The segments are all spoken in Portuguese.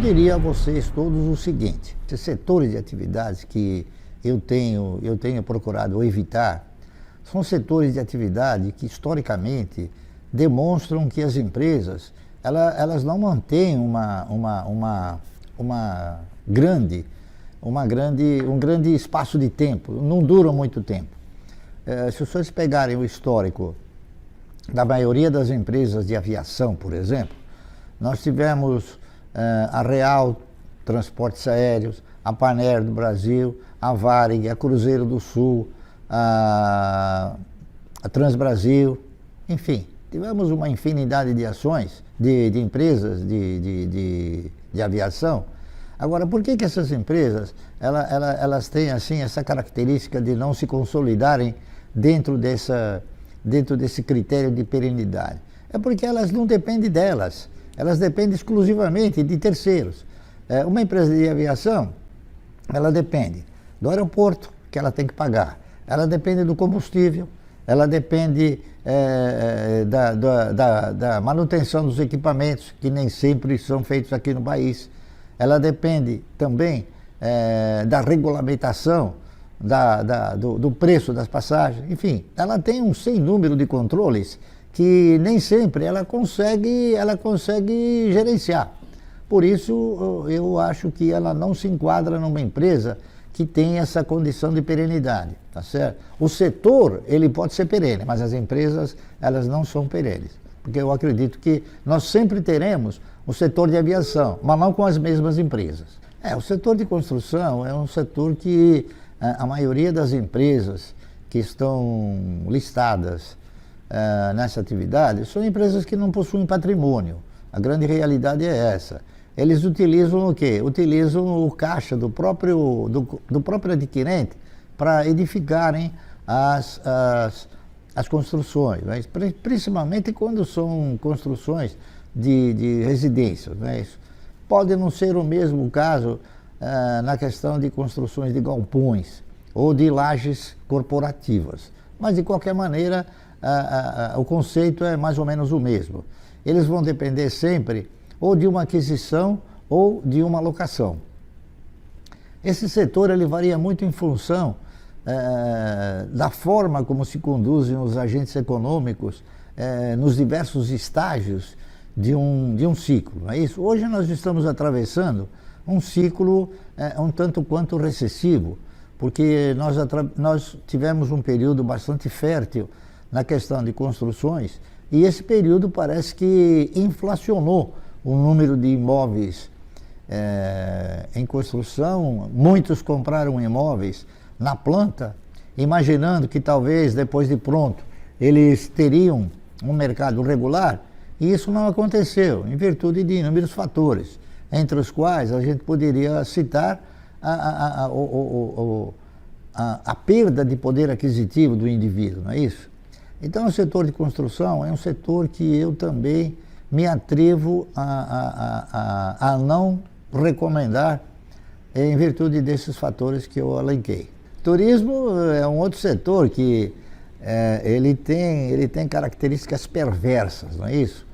diria a vocês todos o seguinte: esses setores de atividades que eu tenho procurado evitar são setores de atividade que historicamente demonstram que as empresas elas não mantêm um grande espaço de tempo, não duram muito tempo. Se os senhores pegarem o histórico da maioria das empresas de aviação, por exemplo, nós tivemos a Real Transportes Aéreos, a Panair do Brasil, a Varig, a Cruzeiro do Sul, a Transbrasil, enfim, tivemos uma infinidade de ações, de empresas de aviação. Agora, por que essas empresas elas têm assim essa característica de não se consolidarem dentro desse critério de perenidade? É porque elas não dependem delas, elas dependem exclusivamente de terceiros. Uma empresa de aviação, ela depende do aeroporto, que ela tem que pagar, ela depende do combustível, ela depende da manutenção dos equipamentos, que nem sempre são feitos aqui no país. Ela depende também da regulamentação, do preço das passagens, enfim, ela tem um sem número de controles que nem sempre ela consegue gerenciar. Por isso, eu acho que ela não se enquadra numa empresa que tem essa condição de perenidade, tá certo? O setor, ele pode ser perene, mas as empresas, elas não são perenes, porque eu acredito que nós sempre teremos o setor de aviação, mas não com as mesmas empresas. O setor de construção é um setor que a maioria das empresas que estão listadas nessa atividade são empresas que não possuem patrimônio. A grande realidade é essa. Eles utilizam o quê? Utilizam o caixa do próprio adquirente para edificarem as construções, né? Principalmente quando são construções de residências, né? Isso pode não ser o mesmo caso na questão de construções de galpões ou de lajes corporativas, mas de qualquer maneira o conceito é mais ou menos o mesmo. Eles vão depender sempre ou de uma aquisição ou de uma locação. Esse setor ele varia muito em função da forma como se conduzem os agentes econômicos nos diversos estágios de um ciclo, não é isso? Hoje nós estamos atravessando um ciclo um tanto quanto recessivo, porque nós tivemos um período bastante fértil na questão de construções, e esse período parece que inflacionou o número de imóveis em construção. Muitos compraram imóveis na planta, imaginando que talvez depois de pronto eles teriam um mercado regular, e isso não aconteceu, em virtude de inúmeros fatores, entre os quais a gente poderia citar a perda de poder aquisitivo do indivíduo, não é isso? Então o setor de construção é um setor que eu também me atrevo a não recomendar em virtude desses fatores que eu elenquei. Turismo é um outro setor que ele tem características perversas, não é isso?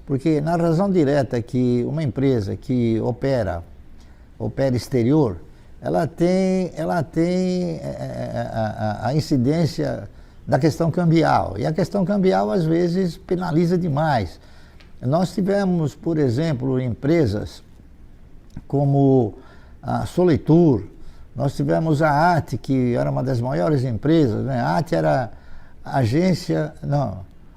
Porque na razão direta que uma empresa que opera exterior, ela tem a incidência da questão cambial, e a questão cambial às vezes penaliza demais. Nós tivemos, por exemplo, empresas como a Solitur, nós tivemos a AT, que era uma das maiores empresas, né? A AT era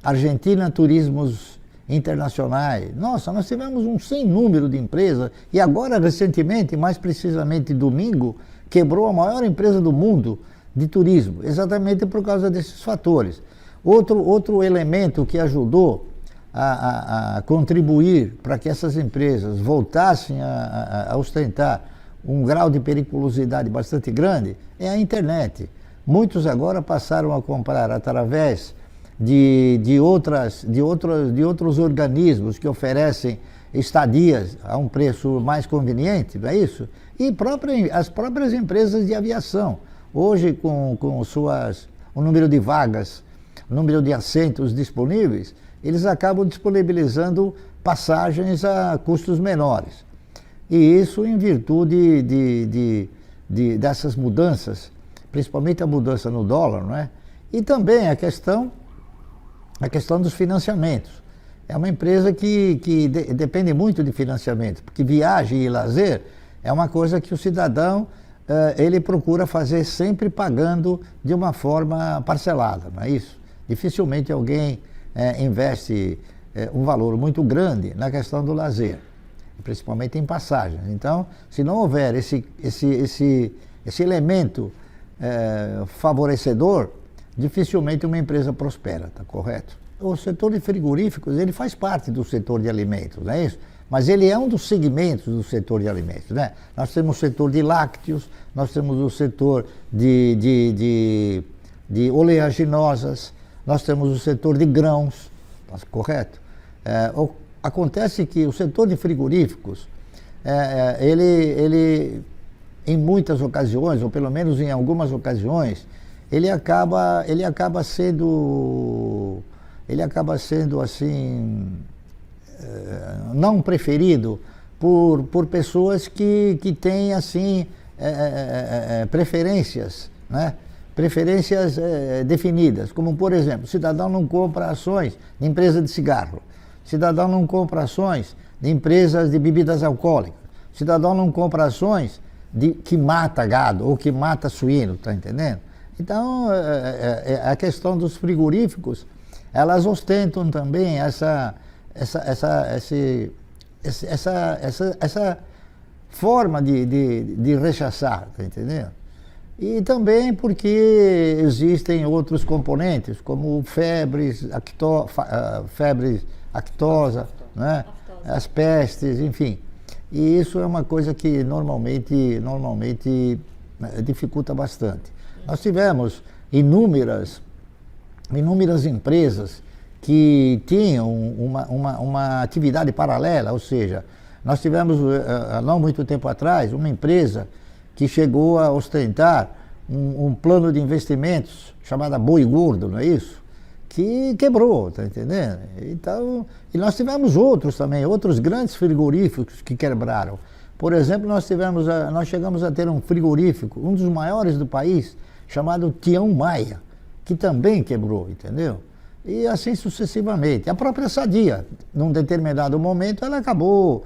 Argentina Turismos Internacionais. Nossa, nós tivemos um sem número de empresas, e agora, recentemente, mais precisamente domingo, quebrou a maior empresa do mundo de turismo, exatamente por causa desses fatores. Outro elemento que ajudou a contribuir para que essas empresas voltassem a ostentar um grau de periculosidade bastante grande é a internet. Muitos agora passaram a comprar através de outros organismos que oferecem estadias a um preço mais conveniente, não é isso? E as próprias empresas de aviação. Hoje, com o número de vagas, o número de assentos disponíveis, eles acabam disponibilizando passagens a custos menores. E isso em virtude dessas mudanças, principalmente a mudança no dólar, não é? E também a questão dos financiamentos. É uma empresa que depende muito de financiamento, porque viagem e lazer é uma coisa que o cidadão ele procura fazer sempre pagando de uma forma parcelada, não é isso? Dificilmente alguém investe um valor muito grande na questão do lazer, principalmente em passagens. Então, se não houver esse elemento favorecedor, dificilmente uma empresa prospera, tá correto? O setor de frigoríficos, ele faz parte do setor de alimentos, não é isso? Mas ele é um dos segmentos do setor de alimentos, né? Nós temos o setor de lácteos, nós temos o setor de oleaginosas, nós temos o setor de grãos, tá correto? Acontece que o setor de frigoríficos, ele em muitas ocasiões, ou pelo menos em algumas ocasiões, ele acaba sendo assim, não preferido por pessoas que têm assim preferências, né? Preferências definidas, como por exemplo, o cidadão não compra ações de empresa de cigarro, o cidadão não compra ações de empresas de bebidas alcoólicas, o cidadão não compra ações que mata gado ou que mata suíno, tá entendendo? Então, a questão dos frigoríficos, elas ostentam também essa forma de rechaçar, tá entendendo? E também porque existem outros componentes, como febres, aftosa, né? As pestes, enfim. E isso é uma coisa que normalmente dificulta bastante. Nós tivemos inúmeras empresas que tinham uma atividade paralela, ou seja, nós tivemos, há não muito tempo atrás, uma empresa que chegou a ostentar um plano de investimentos chamado Boi Gordo, não é isso? Que quebrou, tá entendendo? Então, e nós tivemos outros também, outros grandes frigoríficos que quebraram. Por exemplo, nós chegamos a ter um frigorífico, um dos maiores do país, chamado Tião Maia, que também quebrou, entendeu? E assim sucessivamente. A própria Sadia, num determinado momento, ela acabou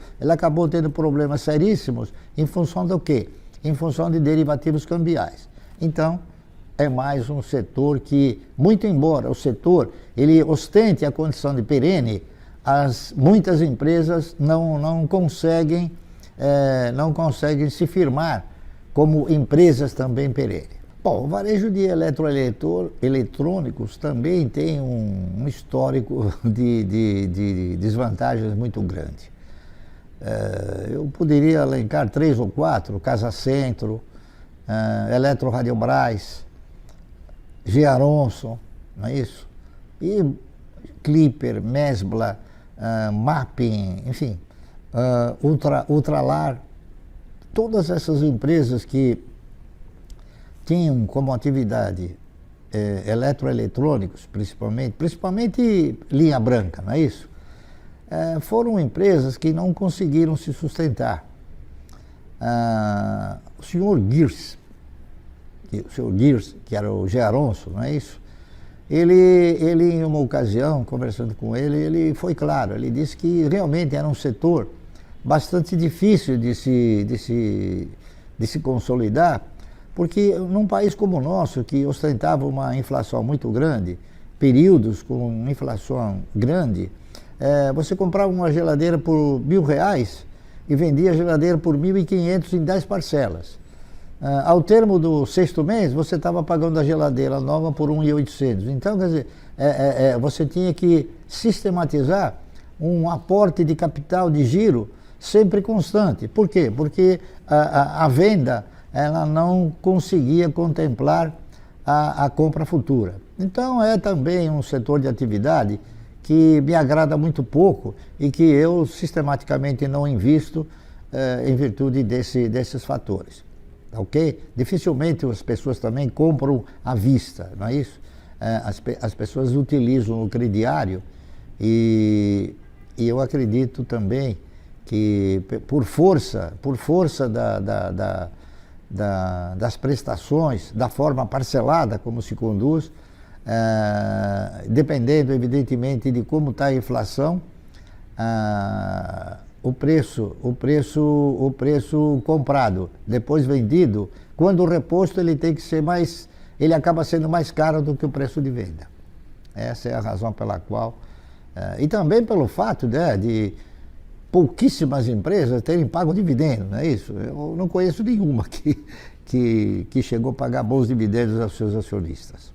tendo problemas seríssimos em função do quê? Em função de derivativos cambiais. Então, é mais um setor que, muito embora o setor ele ostente a condição de perene, muitas empresas não conseguem se firmar como empresas também perenes. Bom, o varejo de eletrônicos também tem um histórico de desvantagens muito grande. Eu poderia elencar 3 ou 4, Casa Centro, Eletro Radiobras, Gearonson, não é isso? E Clipper, Mesbla, Mapping, enfim, Ultralar, todas essas empresas que tinham como atividade eletroeletrônicos, principalmente linha branca, não é isso? Foram empresas que não conseguiram se sustentar. O senhor Gears, que era o Gearonson, não é isso? Ele em uma ocasião, conversando com ele foi claro, ele disse que realmente era um setor bastante difícil de se consolidar, porque num país como o nosso, que ostentava uma inflação muito grande, períodos com inflação grande, você comprava uma geladeira por R$1.000 e vendia a geladeira por R$1.500 em 10 parcelas. Ao termo do 6º mês, você estava pagando a geladeira nova por R$1.800. Então, quer dizer, você tinha que sistematizar um aporte de capital de giro sempre constante. Por quê? Porque a venda ela não conseguia contemplar a compra futura. Então, é também um setor de atividade que me agrada muito pouco e que eu sistematicamente não invisto em virtude desses fatores. Ok? Dificilmente as pessoas também compram à vista, não é isso? As pessoas utilizam o crediário e eu acredito também por força das prestações, da forma parcelada como se conduz, dependendo evidentemente de como está a inflação, o preço comprado, depois vendido, quando reposto ele tem que ser ele acaba sendo mais caro do que o preço de venda. Essa é a razão pela qual, e também pelo fato, né, de pouquíssimas empresas terem pago dividendo, não é isso? Eu não conheço nenhuma que chegou a pagar bons dividendos aos seus acionistas.